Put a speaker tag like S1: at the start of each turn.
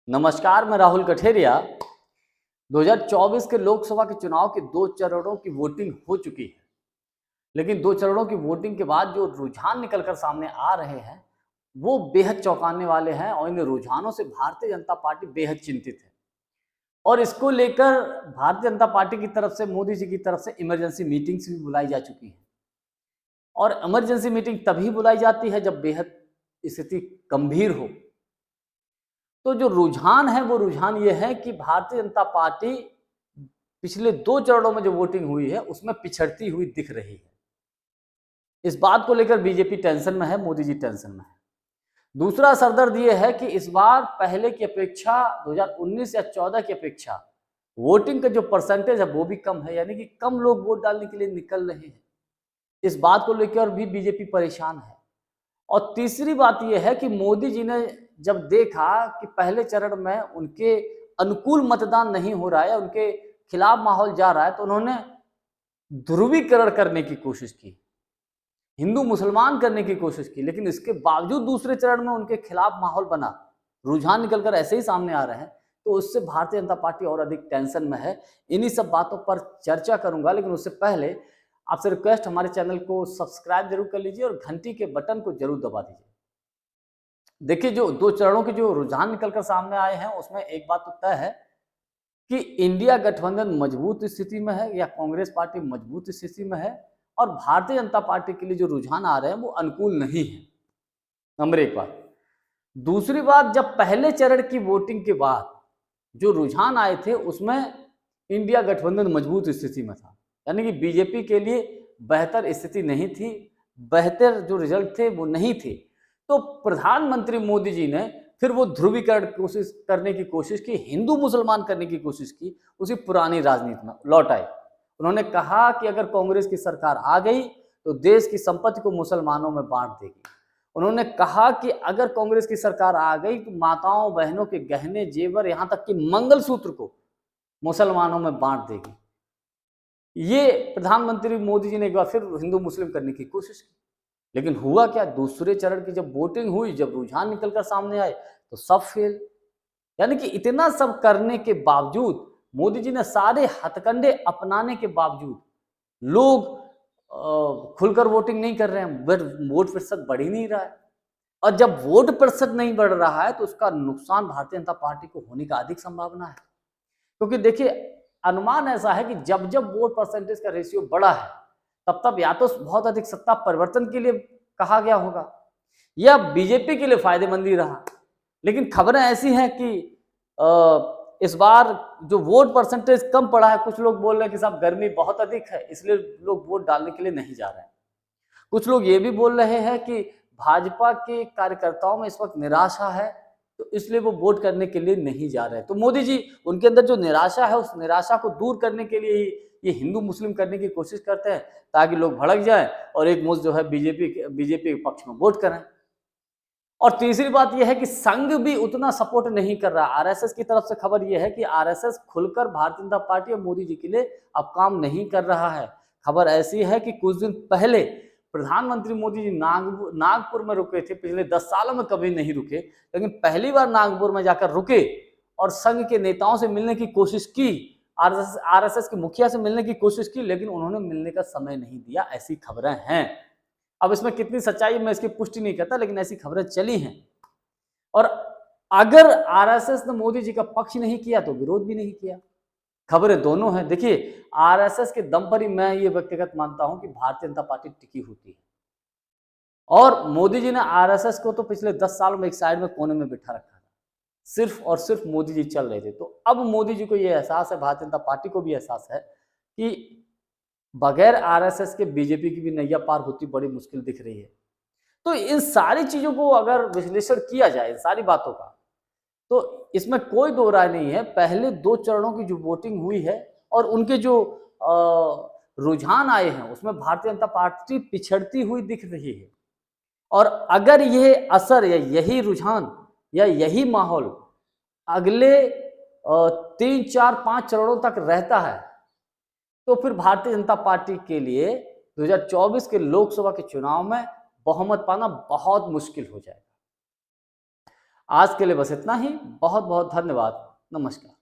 S1: नमस्कार, मैं राहुल कठेरिया। 2024 के लोकसभा के चुनाव के 2 चरणों की वोटिंग हो चुकी है, लेकिन 2 चरणों की वोटिंग के बाद जो रुझान निकलकर सामने आ रहे हैं, वो बेहद चौंकाने वाले हैं और इन रुझानों से भारतीय जनता पार्टी बेहद चिंतित है। और इसको लेकर भारतीय जनता पार्टी की तरफ से, मोदी जी की तरफ से इमरजेंसी मीटिंग्स भी बुलाई जा चुकी हैं। और इमरजेंसी मीटिंग तभी बुलाई जाती है जब बेहद स्थिति गंभीर हो। तो जो रुझान है वो रुझान ये है कि भारतीय जनता पार्टी पिछले 2 चरणों में जो वोटिंग हुई है उसमें पिछड़ती हुई दिख रही है। इस बात को लेकर बीजेपी टेंशन में है, मोदी जी टेंशन में है। दूसरा सरदर्द ये है कि इस बार पहले की अपेक्षा 2019 या 14 की अपेक्षा वोटिंग का जो परसेंटेज है वो भी कम है, यानी कि कम लोग वोट डालने के लिए निकल रहे हैं। इस बात को लेकर भी बीजेपी परेशान है। और तीसरी बात यह है कि मोदी जी ने जब देखा कि पहले चरण में उनके अनुकूल मतदान नहीं हो रहा है, उनके खिलाफ माहौल जा रहा है, तो उन्होंने ध्रुवीकरण करने की कोशिश की, हिंदू मुसलमान करने की कोशिश की। लेकिन इसके बावजूद दूसरे चरण में उनके खिलाफ माहौल बना, रुझान निकलकर ऐसे ही सामने आ रहे हैं, तो उससे भारतीय जनता पार्टी और अधिक टेंशन में है। इन्हीं सब बातों पर चर्चा करूंगा, लेकिन उससे पहले आपसे रिक्वेस्ट, हमारे चैनल को सब्सक्राइब जरूर कर लीजिए और घंटी के बटन को जरूर दबा दीजिए। देखिए, जो 2 चरणों के जो रुझान निकलकर सामने आए हैं उसमें एक बात तो तय है कि इंडिया गठबंधन मजबूत स्थिति में है या कांग्रेस पार्टी मजबूत स्थिति में है, और भारतीय जनता पार्टी के लिए जो रुझान आ रहे हैं वो अनुकूल नहीं है। नंबर 1 बात। दूसरी बात, जब पहले चरण की वोटिंग के बाद जो रुझान आए थे उसमें इंडिया गठबंधन मजबूत स्थिति में था, यानी कि बीजेपी के लिए बेहतर स्थिति नहीं थी, बेहतर जो रिजल्ट थे वो नहीं थे। तो प्रधानमंत्री मोदी जी ने फिर वो ध्रुवीकरण कोशिश करने की कोशिश की, हिंदू मुसलमान करने की कोशिश की, उसी पुरानी राजनीति में लौट आए। उन्होंने कहा कि अगर कांग्रेस की सरकार आ गई तो देश की संपत्ति को मुसलमानों में बांट देगी। उन्होंने कहा कि अगर कांग्रेस की सरकार आ गई तो माताओं बहनों के गहने जेवर, यहां तक कि मंगलसूत्र को मुसलमानों में बांट देगी। ये प्रधानमंत्री मोदी जी ने एक बार फिर हिंदू मुस्लिम करने की कोशिश की। लेकिन हुआ क्या, दूसरे चरण की जब वोटिंग हुई, जब रुझान निकलकर सामने आए, तो सब फेल। यानी कि इतना सब करने के बावजूद, मोदी जी ने सारे हथकंडे अपनाने के बावजूद लोग खुलकर वोटिंग नहीं कर रहे हैं, वोट प्रतिशत बढ़ ही नहीं रहा है। और जब वोट प्रतिशत नहीं बढ़ रहा है तो उसका नुकसान भारतीय जनता पार्टी को होने का अधिक संभावना है। क्योंकि देखिए, अनुमान ऐसा है कि जब जब वोट परसेंटेज का रेशियो बढ़ा है, तब तब या तो बहुत अधिक सत्ता परिवर्तन के लिए कहा गया होगा या बीजेपी के लिए फायदेमंद ही रहा। लेकिन खबरें ऐसी हैं कि इस बार जो वोट परसेंटेज कम पड़ा है, कुछ लोग बोल रहे हैं कि साहब गर्मी बहुत अधिक है इसलिए लोग वोट डालने के लिए नहीं जा रहे हैं। कुछ लोग ये भी बोल रहे हैं कि भाजपा के कार्यकर्ताओं में इस वक्त निराशा है, तो इसलिए वो वोट करने के लिए नहीं जा रहे हैं। तो मोदी जी, उनके अंदर जो निराशा है, उस निराशा को दूर करने के लिए ही ये हिंदू मुस्लिम करने की कोशिश करते हैं, ताकि लोग भड़क जाएं और एक मुश्त जो है बीजेपी के पक्ष में वोट करें। और तीसरी बात यह है कि संघ भी उतना सपोर्ट नहीं कर रहा। आरएसएस की तरफ से खबर यह है कि आरएसएस खुलकर भारतीय जनता पार्टी और मोदी जी के लिए अब काम नहीं कर रहा है। खबर ऐसी है कि कुछ दिन पहले प्रधानमंत्री मोदी जी नागपुर में रुके थे। पिछले 10 सालों में कभी नहीं रुके, लेकिन पहली बार नागपुर में जाकर रुके और संघ के नेताओं से मिलने की कोशिश की, आरएसएस के मुखिया से मिलने की कोशिश की, लेकिन उन्होंने मिलने का समय नहीं दिया, ऐसी खबरें हैं। अब इसमें कितनी सच्चाई मैं इसकी पुष्टि नहीं करता, लेकिन ऐसी खबरें चली हैं। और अगर आरएसएस ने मोदी जी का पक्ष नहीं किया तो विरोध भी नहीं किया। खबरें दोनों हैं। देखिए, आरएसएस के दम पर ही मैं ये व्यक्तिगत मानता हूं कि भारतीय जनता पार्टी टिकी होती है। और मोदी जी ने आरएसएस को तो पिछले 10 सालों में एक साइड में कोने में बिठा रखा था, सिर्फ और सिर्फ मोदी जी चल रहे थे। तो अब मोदी जी को ये एहसास है, भारतीय जनता पार्टी को भी एहसास है कि बगैर आरएसएस के बीजेपी की भी नैया पार होती बड़ी मुश्किल दिख रही है। तो इन सारी चीजों को अगर विश्लेषण किया जाए, सारी बातों का, तो इसमें कोई दो राय नहीं है। पहले 2 चरणों की जो वोटिंग हुई है और उनके जो रुझान आए हैं, उसमें भारतीय जनता पार्टी पिछड़ती हुई दिख रही है। और अगर यह असर या यही रुझान या यही माहौल अगले 3, 4, 5 चरणों तक रहता है, तो फिर भारतीय जनता पार्टी के लिए 2024 के लोकसभा के चुनाव में बहुमत पाना बहुत मुश्किल हो जाएगा। आज के लिए बस इतना ही। बहुत बहुत धन्यवाद। नमस्कार।